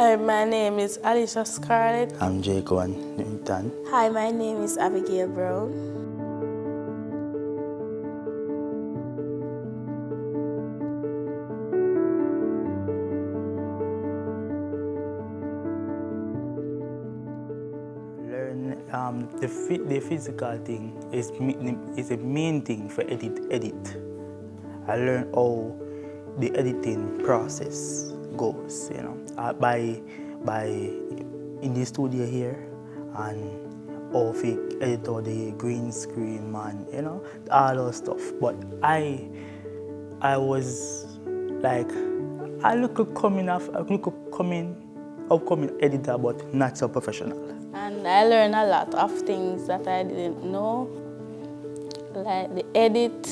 Hi, my name is Alicia Scarlett. I'm Jacob Newton. Hi, my name is Abigail Brown. Learn the physical thing is a main thing for edit. I learned how the editing process goes, by in the studio here, and how to edit all the green screen and all those stuff. But I was like I look upcoming editor, but not so professional. And I learned a lot of things that I didn't know, like the edit,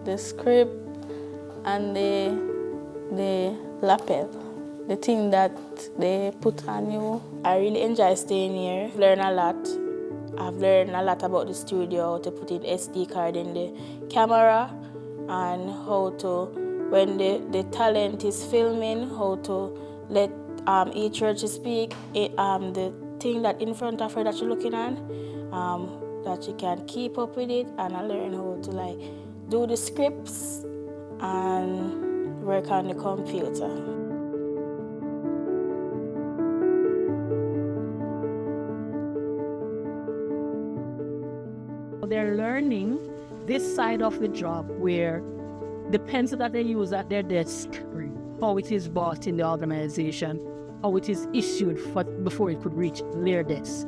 the script, and the lapel, the thing that they put on you. I really enjoy staying here. Learn a lot. I've learned a lot about the studio, how to put in SD card in the camera, and how to, when the talent is filming, how to let each word she speak, the thing that in front of her that you're looking at, that she can keep up with it, and I learned how to do the scripts and work on the computer. They're learning this side of the job where the pencil that they use at their desk, how it is bought in the organization, how it is issued before it could reach their desk.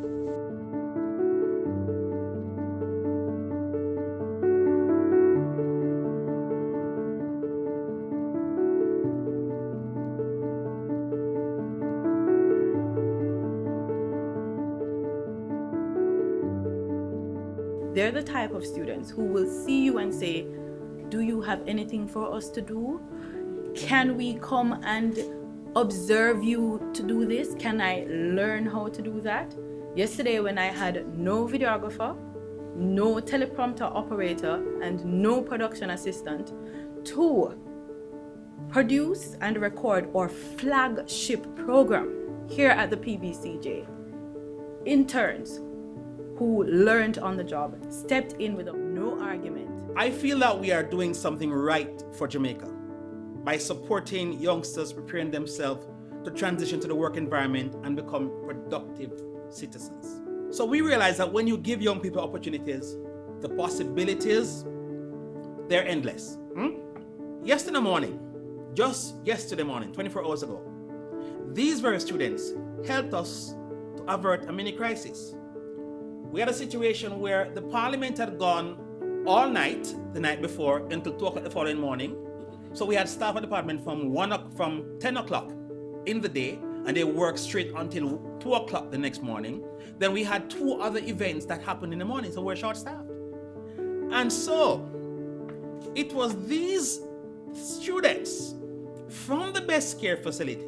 They're the type of students who will see you and say, do you have anything for us to do? Can we come and observe you to do this? Can I learn how to do that? Yesterday when I had no videographer, no teleprompter operator, and no production assistant to produce and record our flagship program here at the PBCJ, interns who learned on the job, stepped in without no argument. I feel that we are doing something right for Jamaica by supporting youngsters preparing themselves to transition to the work environment and become productive citizens. So we realize that when you give young people opportunities, the possibilities, they're endless. Yesterday morning, just yesterday morning, 24 hours ago, these very students helped us to avert a mini crisis. We had a situation where the parliament had gone all night the night before until 2 o'clock the following morning. So we had staff at the department from 10 o'clock in the day, and they worked straight until 2 o'clock the next morning. Then we had 2 other events that happened in the morning, so we're short-staffed. And so it was these students from the Best Care facility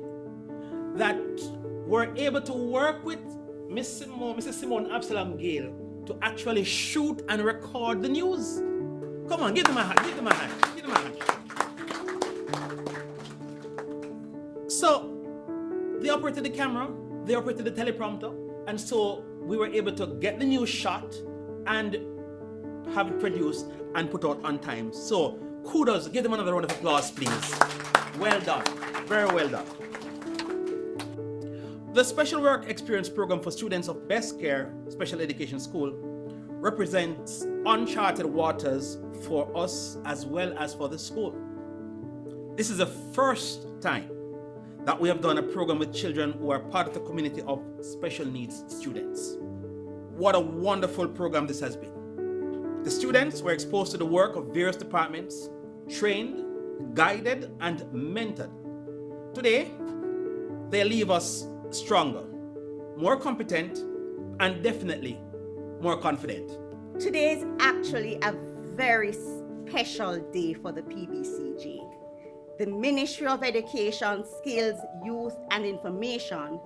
that were able to work with Mrs. Simone Absalom Gale to actually shoot and record the news. Come on, give them a hand, give them a hand, give them a hand. So they operated the camera, they operated the teleprompter, and so we were able to get the news shot and have it produced and put out on time. So kudos, give them another round of applause, please. Well done, very well done. The Special Work Experience Program for students of Best Care Special Education School represents uncharted waters for us as well as for the school. This is the first time that we have done a program with children who are part of the community of special needs students. What a wonderful program this has been. The students were exposed to the work of various departments, trained, guided, and mentored. Today, they leave us stronger, more competent, and definitely more confident. Today is actually a very special day for the PBCJ. The Ministry of Education, Skills, Youth and Information,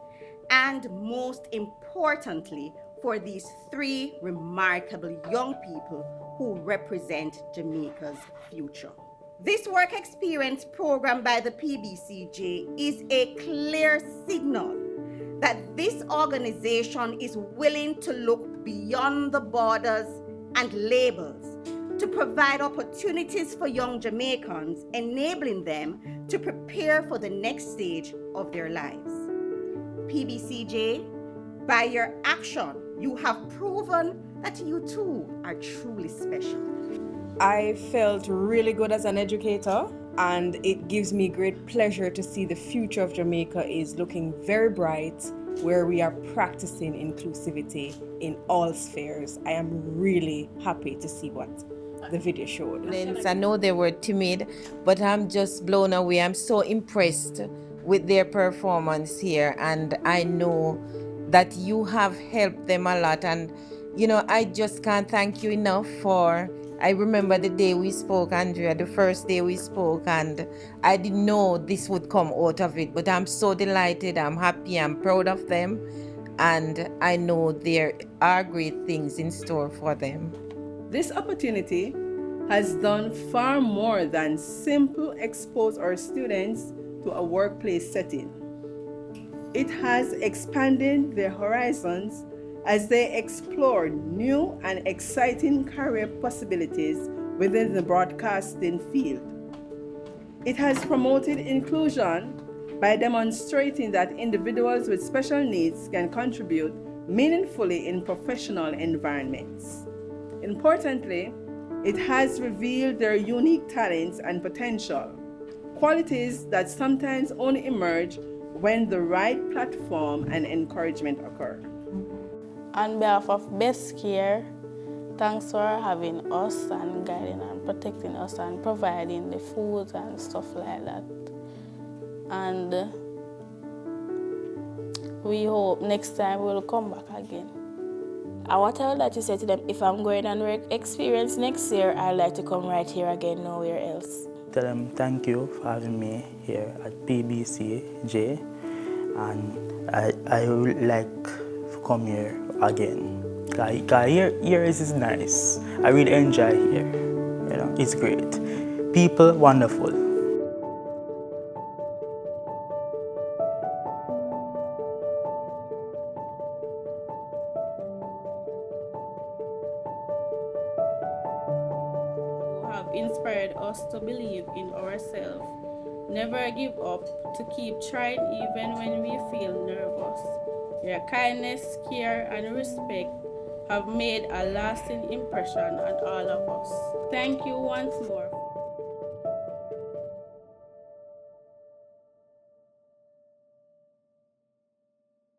and most importantly, for these 3 remarkable young people who represent Jamaica's future. This work experience program by the PBCJ is a clear signal that this organization is willing to look beyond the borders and labels to provide opportunities for young Jamaicans, enabling them to prepare for the next stage of their lives. PBCJ, by your action, you have proven that you too are truly special. I felt really good as an educator, and it gives me great pleasure to see the future of Jamaica is looking very bright, where we are practicing inclusivity in all spheres. I am really happy to see what the video showed. I know they were timid, but I'm just blown away. I'm so impressed with their performance here, and I know that you have helped them a lot. And you know, I just can't thank you enough for, I remember the day we spoke, Andrea, the first day we spoke, and I didn't know this would come out of it, but I'm so delighted, I'm happy, I'm proud of them, and I know there are great things in store for them. This opportunity has done far more than simply expose our students to a workplace setting. It has expanded their horizons as they explore new and exciting career possibilities within the broadcasting field. It has promoted inclusion by demonstrating that individuals with special needs can contribute meaningfully in professional environments. Importantly, it has revealed their unique talents and potential, qualities that sometimes only emerge when the right platform and encouragement occur. On behalf of Best Care, thanks for having us and guiding and protecting us and providing the food and stuff like that. And we hope next time we'll come back again. And what I would like to say to them, if I'm going on work experience next year, I'd like to come right here again, nowhere else. Tell them thank you for having me here at PBCJ, and I would like to come here again. Because here is nice. I really enjoy here. You know, it's great. People wonderful. Have inspired us to believe in ourselves, never give up, to keep trying even when we feel nervous. Your kindness, care, and respect have made a lasting impression on all of us. Thank you once more.